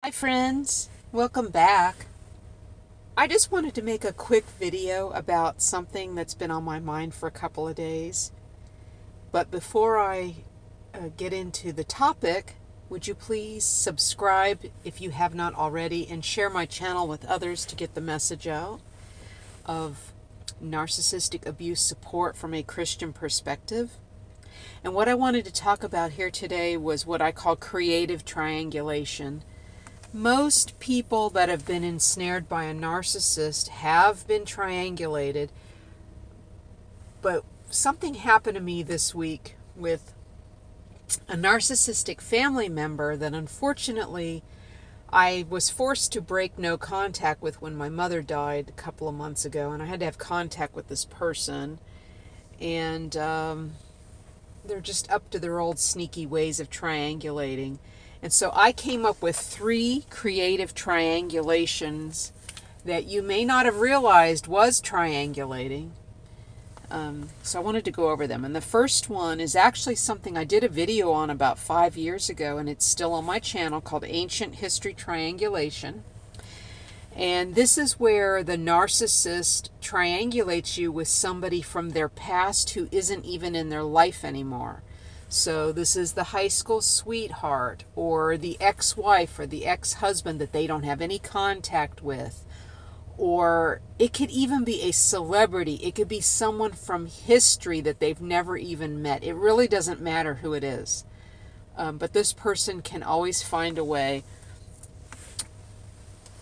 Hi friends, welcome back. I just wanted to make a quick video about something that's been on my mind for a couple of days. But before I get into the topic, would you please subscribe if you have not already and share my channel with others to get the message out of narcissistic abuse support from a Christian perspective. And what I wanted to talk about here today was what I call creative triangulation. Most people that have been ensnared by a narcissist have been triangulated, but something happened to me this week with a narcissistic family member that unfortunately I was forced to break no contact with when my mother died a couple of months ago, and I had to have contact with this person, and they're just up to their old sneaky ways of triangulating. And so I came up with 3 creative triangulations that you may not have realized was triangulating. So I wanted to go over them. And the first one is actually something I did a video on about 5 years ago, and it's still on my channel, called Ancient History Triangulation. And this is where the narcissist triangulates you with somebody from their past who isn't even in their life anymore. So this is the high school sweetheart, or the ex-wife, or the ex-husband that they don't have any contact with. Or it could even be a celebrity. It could be someone from history that they've never even met. It really doesn't matter who it is. But this person can always find a way.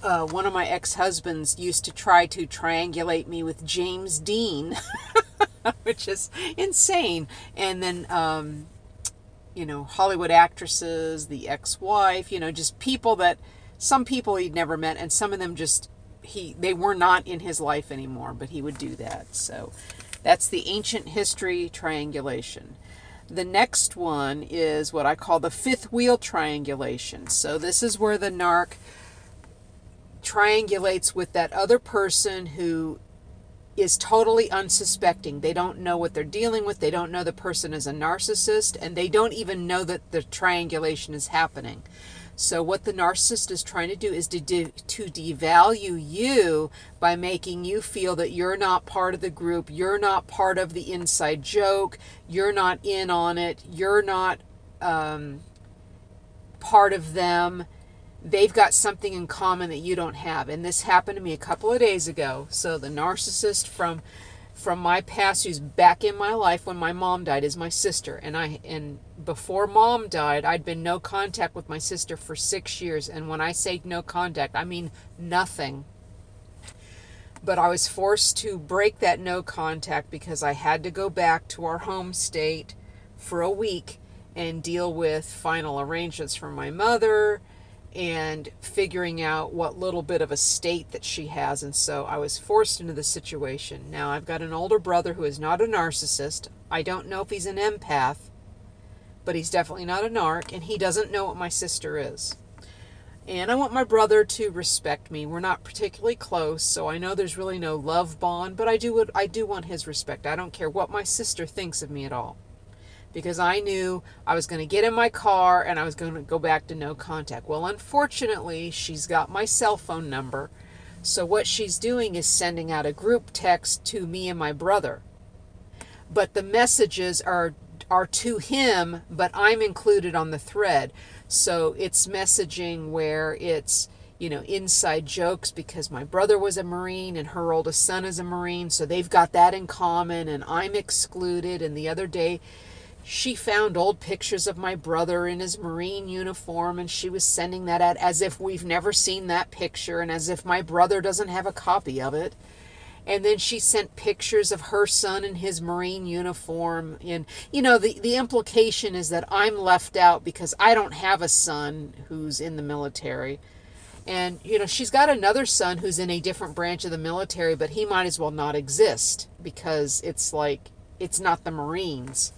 One of my ex-husbands used to try to triangulate me with James Dean, which is insane. And then, Hollywood actresses, the ex-wife, just people that, some people he'd never met, and some of them just, they were not in his life anymore, but he would do that. So that's the ancient history triangulation. The next one is what I call the fifth wheel triangulation. So this is where the narc triangulates with that other person who is totally unsuspecting. They don't know what they're dealing with. They don't know the person is a narcissist, and they don't even know that the triangulation is happening. So what the narcissist is trying to do is to devalue you by making you feel that you're not part of the group, you're not part of the inside joke, you're not in on it, you're not part of them. They've got something in common that you don't have. And this happened to me a couple of days ago. So the narcissist from my past, who's back in my life when my mom died, is my sister. And before mom died, I'd been no contact with my sister for 6 years. And when I say no contact, I mean nothing. But I was forced to break that no contact because I had to go back to our home state for a week and deal with final arrangements for my mother and figuring out what little bit of a state that she has. And so I was forced into the situation. Now, I've got an older brother who is not a narcissist. I don't know if he's an empath, but he's definitely not a narc, and he doesn't know what my sister is. And I want my brother to respect me. We're not particularly close, so I know there's really no love bond, but I do want his respect. I don't care what my sister thinks of me at all, because I knew I was going to get in my car and I was going to go back to no contact. Well, unfortunately, she's got my cell phone number. So what she's doing is sending out a group text to me and my brother. But the messages are to him, but I'm included on the thread. So it's messaging where it's, inside jokes because my brother was a Marine and her oldest son is a Marine. So they've got that in common, and I'm excluded. And the other day, she found old pictures of my brother in his Marine uniform, and she was sending that out as if we've never seen that picture and as if my brother doesn't have a copy of it. And then she sent pictures of her son in his Marine uniform. And, the implication is that I'm left out because I don't have a son who's in the military. And, she's got another son who's in a different branch of the military, but he might as well not exist because it's not the Marines.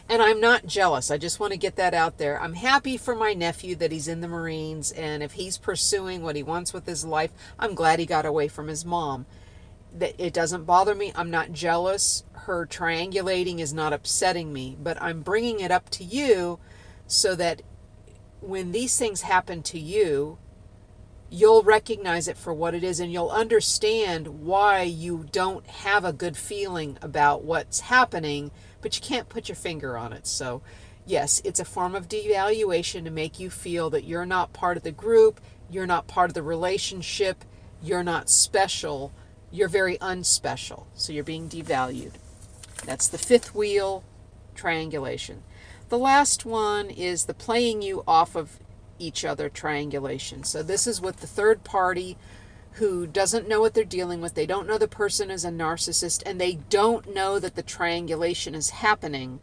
And I'm not jealous. I just want to get that out there. I'm happy for my nephew that he's in the Marines, and if he's pursuing what he wants with his life, I'm glad he got away from his mom. It doesn't bother me. I'm not jealous. Her triangulating is not upsetting me, but I'm bringing it up to you so that when these things happen to you, you'll recognize it for what it is, and you'll understand why you don't have a good feeling about what's happening, but you can't put your finger on it. So yes, it's a form of devaluation to make you feel that you're not part of the group, you're not part of the relationship, you're not special, you're very unspecial. So you're being devalued. That's the fifth wheel, triangulation. The last one is the playing you off of each other triangulation. So this is with the third party who doesn't know what they're dealing with. They don't know the person is a narcissist, and they don't know that the triangulation is happening.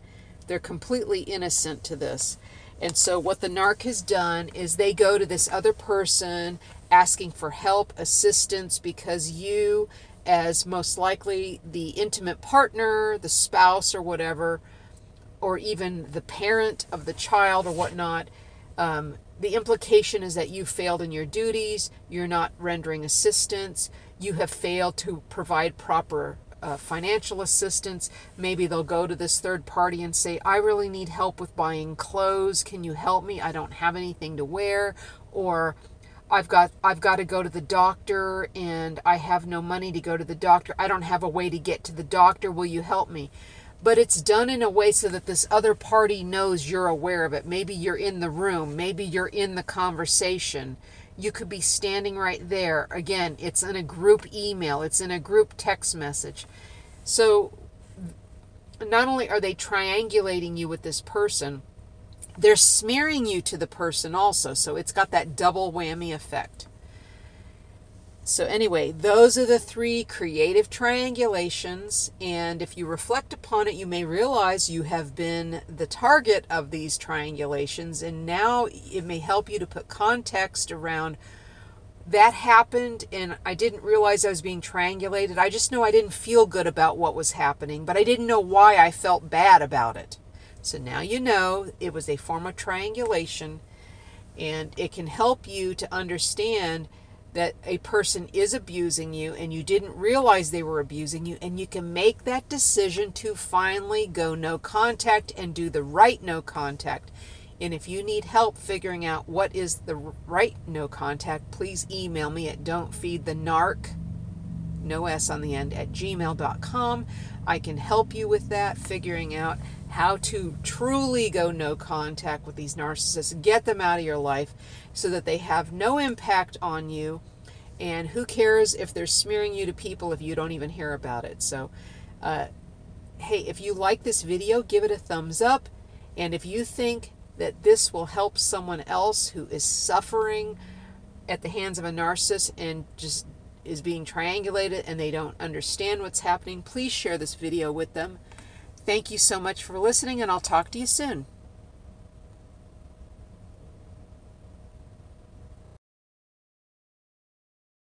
They're completely innocent to this. And so what the narc has done is they go to this other person asking for help, assistance, because you, as most likely the intimate partner, the spouse or whatever, or even the parent of the child or whatnot, the implication is that you failed in your duties, you're not rendering assistance, you have failed to provide proper financial assistance. Maybe they'll go to this third party and say, I really need help with buying clothes. Can you help me? I don't have anything to wear. Or I've got to go to the doctor and I have no money to go to the doctor. I don't have a way to get to the doctor. Will you help me? But it's done in a way so that this other party knows you're aware of it. Maybe you're in the room. Maybe you're in the conversation. You could be standing right there. Again, it's in a group email. It's in a group text message. So not only are they triangulating you with this person, they're smearing you to the person also. So it's got that double whammy effect. So anyway, those are the three creative triangulations, and if you reflect upon it, you may realize you have been the target of these triangulations, and now it may help you to put context around that happened, and I didn't realize I was being triangulated. I just know I didn't feel good about what was happening, but I didn't know why I felt bad about it. So now you know it was a form of triangulation, and it can help you to understand that a person is abusing you and you didn't realize they were abusing you, and you can make that decision to finally go no contact and do the right no contact. And if you need help figuring out what is the right no contact, please email me at dontfeedthenarc, no S on the end, at gmail.com. I can help you with that, figuring out how to truly go no contact with these narcissists, get them out of your life so that they have no impact on you. And who cares if they're smearing you to people if you don't even hear about it. So, hey, if you like this video, give it a thumbs up. And if you think that this will help someone else who is suffering at the hands of a narcissist and just is being triangulated and they don't understand what's happening, please share this video with them. Thank you so much for listening, and I'll talk to you soon.